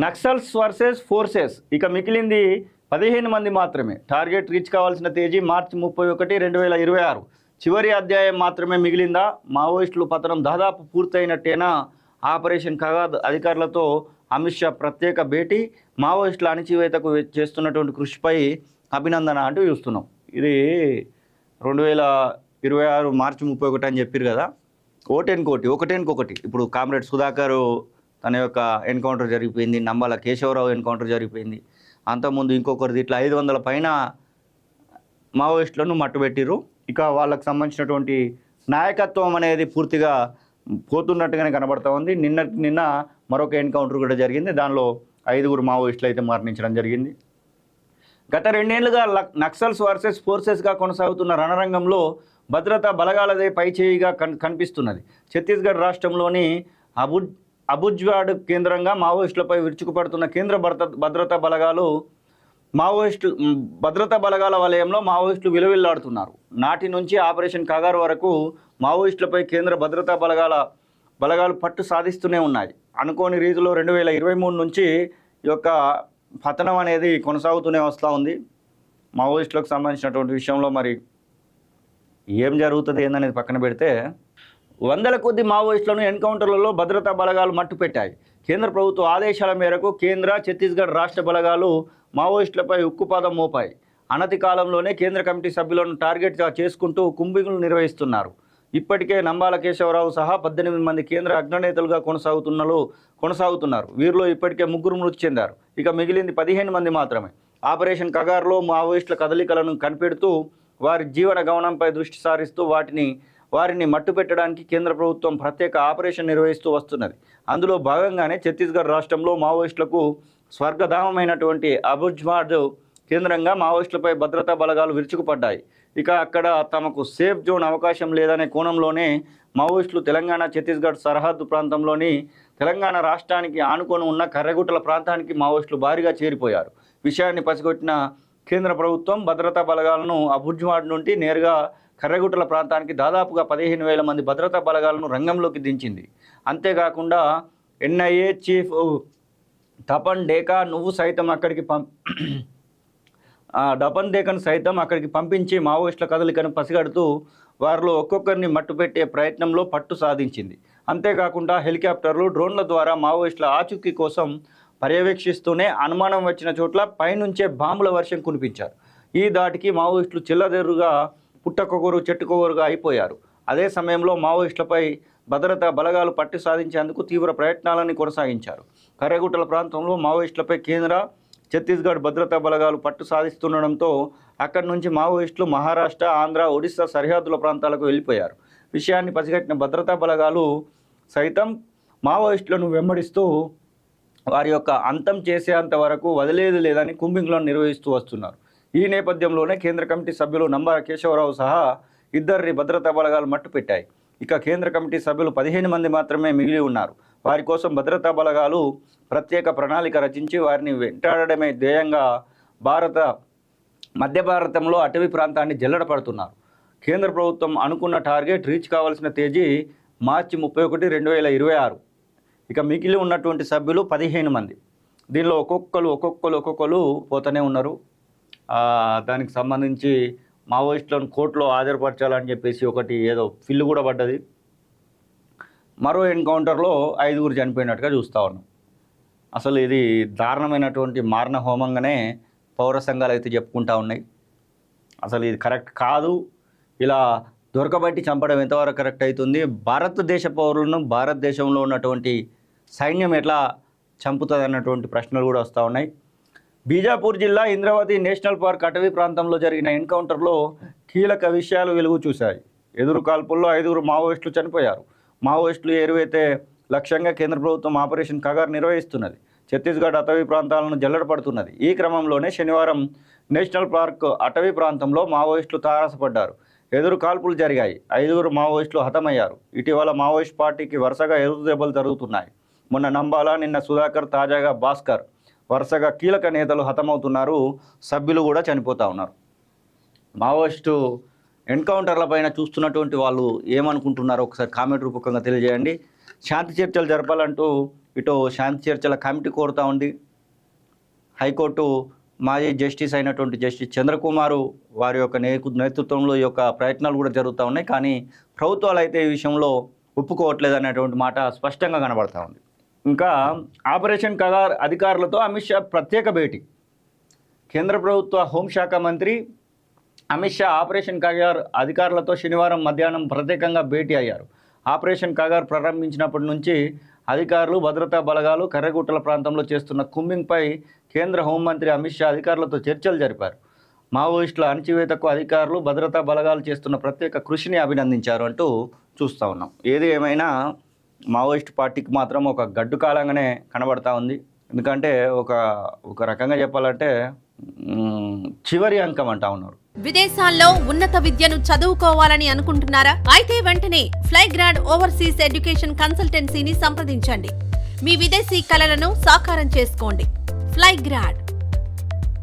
Naxals versus forces ఇక మిగిలింది 15 మంది మాత్రమే. టార్గెట్ రీచ్ కావాల్సిన తేదీ మార్చి 31, 2026. చివరి అధ్యాయం మాత్రమే మిగిలిందా? మావోయిస్టులు పతనం దాదాపు పూర్తయినట్టేనా? ఆపరేషన్ కగాద్ అధికారులతో అమిత్ షా ప్రత్యేక భేటీ. మావోయిస్టుల అణచివేతకు చేస్తున్నటువంటి కృషిపై అభినందన అంటూ చూస్తున్నాం. ఇది 2026 మార్చి 31 అని చెప్పారు కదా. ఒకటేనుకొకటి. ఇప్పుడు కామ్రేడ్ సుధాకర్ తన యొక్క ఎన్కౌంటర్ జరిగిపోయింది, నంబాల కేశవరావు ఎన్కౌంటర్ జరిగిపోయింది. అంతకుముందు ఇంకొకరిది ఇట్లా 500 పైన మావోయిస్టులను మట్టుబెట్టిర్రు. ఇక వాళ్ళకు సంబంధించినటువంటి నాయకత్వం అనేది పూర్తిగా పోతున్నట్టుగానే కనబడతా ఉంది. నిన్న మరొక ఎన్కౌంటర్ కూడా జరిగింది. దానిలో 5 మావోయిస్టులు అయితే మరణించడం జరిగింది. గత 2 ఏళ్లుగా నక్సల్స్ వర్సెస్ ఫోర్సెస్గా కొనసాగుతున్న రణరంగంలో భద్రతా బలగాలదే పైచేయిగా కనిపిస్తున్నది. ఛత్తీస్గఢ్ రాష్ట్రంలోని అబుజ్వాడ్ కేంద్రంగా మావోయిస్టులపై విరుచుకుపడుతున్న కేంద్ర భద్రతా బలగాల వలయంలో మావోయిస్టులు విలువిల్లాడుతున్నారు. నాటి నుంచి ఆపరేషన్ కగార్ వరకు మావోయిస్టులపై కేంద్ర భద్రతా బలగాలు పట్టు సాధిస్తూనే ఉన్నాయి. అనుకోని రీతిలో 2023 నుంచి ఈ యొక్క పతనం అనేది కొనసాగుతూనే వస్తూ ఉంది. మావోయిస్టులకు సంబంధించినటువంటి విషయంలో మరి ఏం జరుగుతుంది ఏందనేది పక్కన పెడితే, వందల కొద్ది మావోయిస్టులను ఎన్కౌంటర్లలో భద్రతా బలగాలు మట్టుపెట్టాయి. కేంద్ర ప్రభుత్వ ఆదేశాల మేరకు కేంద్ర, ఛత్తీస్గఢ్ రాష్ట్ర బలగాలు మావోయిస్టులపై ఉక్కుపాదం మోపాయి. అనతి కాలంలోనే కేంద్ర కమిటీ సభ్యులను టార్గెట్గా చేసుకుంటూ కుంభింగులు నిర్వహిస్తున్నారు. ఇప్పటికే నంబాల కేశవరావు సహా 18 మంది కేంద్ర అగ్రనేతలుగా కొనసాగుతున్నారు. వీరిలో ఇప్పటికే 3 మృతి చెందారు. ఇక మిగిలింది 15 మంది మాత్రమే. ఆపరేషన్ కగార్లో మావోయిస్టుల కదలికలను కనిపెడుతూ వారి జీవన గమనంపై దృష్టి సారిస్తూ వారిని మట్టుపెట్టడానికి కేంద్ర ప్రభుత్వం ప్రత్యేక ఆపరేషన్ నిర్వహిస్తూ వస్తున్నది. అందులో భాగంగానే ఛత్తీస్గఢ్ రాష్ట్రంలో మావోయిస్టులకు స్వర్గధామమైనటువంటి అబుజ్వాడ్ కేంద్రంగా మావోయిస్టులపై భద్రతా బలగాలు విరుచుకుపడ్డాయి. ఇక అక్కడ తమకు సేఫ్ జోన్ అవకాశం లేదనే కోణంలోనే మావోయిస్టులు తెలంగాణ, ఛత్తీస్గఢ్ సరిహద్దు ప్రాంతంలోని తెలంగాణ రాష్ట్రానికి ఆనుకొని ఉన్న కర్రెగుట్టల ప్రాంతానికి మావోయిస్టులు భారీగా చేరిపోయారు. విషయాన్ని పసిగొట్టిన కేంద్ర ప్రభుత్వం భద్రతా బలగాలను అబుజ్వాడ్ నుండి నేరుగా కర్రెగుట్టల ప్రాంతానికి దాదాపుగా 15,000 మంది భద్రతా బలగాలను రంగంలోకి దించింది. అంతేకాకుండా ఎన్ఐఏ చీఫ్ తపన్ డేకాను సైతం అక్కడికి పంపించి మావోయిస్టుల కదలికను పసిగడుతూ వారిలో ఒక్కొక్కరిని మట్టుపెట్టే ప్రయత్నంలో పట్టు సాధించింది. అంతేకాకుండా హెలికాప్టర్లు, డ్రోన్ల ద్వారా మావోయిస్టుల ఆచూకీ కోసం పర్యవేక్షిస్తూనే అనుమానం వచ్చిన చోట్ల పైనుంచే బాంబుల వర్షం కురిపించారు. ఈ దాటికి మావోయిస్టులు చిల్లదెరుగా పుట్టకొగరు చెట్టుకొగరుగా అయిపోయారు. అదే సమయంలో మావోయిస్టులపై భద్రతా బలగాలు పట్టు సాధించేందుకు తీవ్ర ప్రయత్నాలను కొనసాగించారు. కర్రెగుట్టల ప్రాంతంలో మావోయిస్టులపై కేంద్ర, ఛత్తీస్గఢ్ భద్రతా బలగాలు పట్టు సాధిస్తుండడంతో అక్కడి నుంచి మావోయిస్టులు మహారాష్ట్ర, ఆంధ్ర, ఒడిశా సరిహద్దుల ప్రాంతాలకు వెళ్ళిపోయారు. విషయాన్ని పసిగట్టిన భద్రతా బలగాలు సైతం మావోయిస్టులను వెంబడిస్తూ వారి యొక్క అంతం చేసేంత వరకు వదిలేది లేదని కుంభింగులను నిర్వహిస్తూ వస్తున్నారు. ఈ నేపథ్యంలోనే కేంద్ర కమిటీ సభ్యులు నంబాల కేశవరావు సహా 2 భద్రతా బలగాలు మట్టుపెట్టాయి. ఇక కేంద్ర కమిటీ సభ్యులు 15 మంది మాత్రమే మిగిలి ఉన్నారు. వారి కోసం భద్రతా బలగాలు ప్రత్యేక ప్రణాళిక రచించి వారిని వెంటాడడమే ధ్యేయంగా మధ్య భారతంలో అటవీ ప్రాంతాన్ని జల్లెడపడుతున్నారు. కేంద్ర ప్రభుత్వం అనుకున్న టార్గెట్ రీచ్ కావాల్సిన తేదీ మార్చి 31, 2026. ఇక మిగిలి ఉన్నటువంటి సభ్యులు 15 మంది. దీనిలో ఒక్కొక్కరు పోతూనే ఉన్నారు. దానికి సంబంధించి మావోయిస్టులను కోర్టులో హాజరుపరచాలని చెప్పేసి ఒకటి ఏదో ఫిల్లు కూడా పడ్డది. మరో ఎన్కౌంటర్లో 5 చనిపోయినట్టుగా చూస్తూ ఉన్నాం. అసలు ఇది దారుణమైనటువంటి మారణ హోమంగానే పౌర సంఘాలు అయితే చెప్పుకుంటూ ఉన్నాయి. అసలు ఇది కరెక్ట్ కాదు. ఇలా దొరకబట్టి చంపడం ఎంతవరకు కరెక్ట్ అవుతుంది? భారతదేశ పౌరులను భారతదేశంలో ఉన్నటువంటి సైన్యం ఎట్లా చంపుతుంది అన్నటువంటి ప్రశ్నలు కూడా వస్తూ ఉన్నాయి. బీజాపూర్ జిల్లా ఇంద్రావతి నేషనల్ పార్క్ అటవీ ప్రాంతంలో జరిగిన ఎన్కౌంటర్లో కీలక విషయాలు వెలుగు చూశాయి. ఎదురు కాల్పుల్లో 5 మావోయిస్టులు చనిపోయారు. మావోయిస్టులు ఏరువైతే లక్ష్యంగా కేంద్ర ప్రభుత్వం ఆపరేషన్ కగార్ నిర్వహిస్తున్నది. ఛత్తీస్గఢ్ అటవీ ప్రాంతాలను జల్లెడపడుతున్నది. ఈ క్రమంలోనే శనివారం నేషనల్ పార్క్ అటవీ ప్రాంతంలో మావోయిస్టులు తారసపడ్డారు. ఎదురు కాల్పులు జరిగాయి. 5 మావోయిస్టులు హతమయ్యారు. ఇటీవల మావోయిస్ట్ పార్టీకి వరుసగా ఎదురు దెబ్బలు జరుగుతున్నాయి. మొన్న నంబాల, నిన్న సుధాకర్, తాజాగా భాస్కర్ వరుసగా కీలక నేతలు హతమవుతున్నారు. సభ్యులు కూడా చనిపోతూ ఉన్నారు. మావోయిస్టు ఎన్కౌంటర్లపైన చూస్తున్నటువంటి వాళ్ళు ఏమనుకుంటున్నారో ఒకసారి కామెంట్ రూపకంగా తెలియజేయండి. శాంతి చర్చలు జరపాలంటూ ఇటు శాంతి చర్చల కమిటీ కోరుతూ ఉంది. హైకోర్టు మాజీ జస్టిస్ అయినటువంటి జస్టిస్ చంద్రకుమారు వారి యొక్క నేతృత్వంలో ఈ యొక్క ప్రయత్నాలు కూడా జరుగుతూ ఉన్నాయి. కానీ ప్రభుత్వాలు అయితే ఈ విషయంలో ఒప్పుకోవట్లేదు అనేటువంటి మాట స్పష్టంగా కనబడతా ఉంది. ఇంకా ఆపరేషన్ కగార్ అధికారులతో అమిత్ షా ప్రత్యేక భేటీ. కేంద్ర ప్రభుత్వ హోంశాఖ మంత్రి అమిత్ షా ఆపరేషన్ కగార్ అధికారులతో శనివారం మధ్యాహ్నం ప్రత్యేకంగా భేటీ అయ్యారు. ఆపరేషన్ కగార్ ప్రారంభించినప్పటి నుంచి అధికారులు, భద్రతా బలగాలు కర్రగుట్టల ప్రాంతంలో చేస్తున్న కుంబింగ్పై కేంద్ర హోంమంత్రి అమిత్ షా అధికారులతో చర్చలు జరిపారు. మావోయిస్టుల అణచివేతకు అధికారులు, భద్రతా బలగాలు చేస్తున్న ప్రత్యేక కృషిని అభినందించారు అంటూ చూస్తూ ఉన్నాం. ఏది ఏమైనా మావోయిస్ట్ పార్టీకి మాత్రం ఒక గడ్డు కాలంగానే కనబడతా ఉంది. ఎందుకంటే ఒక రకంగా చెప్పాలంటే చివరి అంకం అంటా ఉన్నారు. విదేశాల్లో ఉన్నత విద్యను చదువుకోవాలని అనుకుంటున్నారా? అయితే వెంటనే ఫ్లైగ్రాడ్ ఓవర్సీస్ ఎడ్యుకేషన్ కన్సల్టెన్సీని సంప్రదించండి. మీ విదేశీ కలలను సాకారం చేసుకోండి. ఫ్లైగ్రాడ్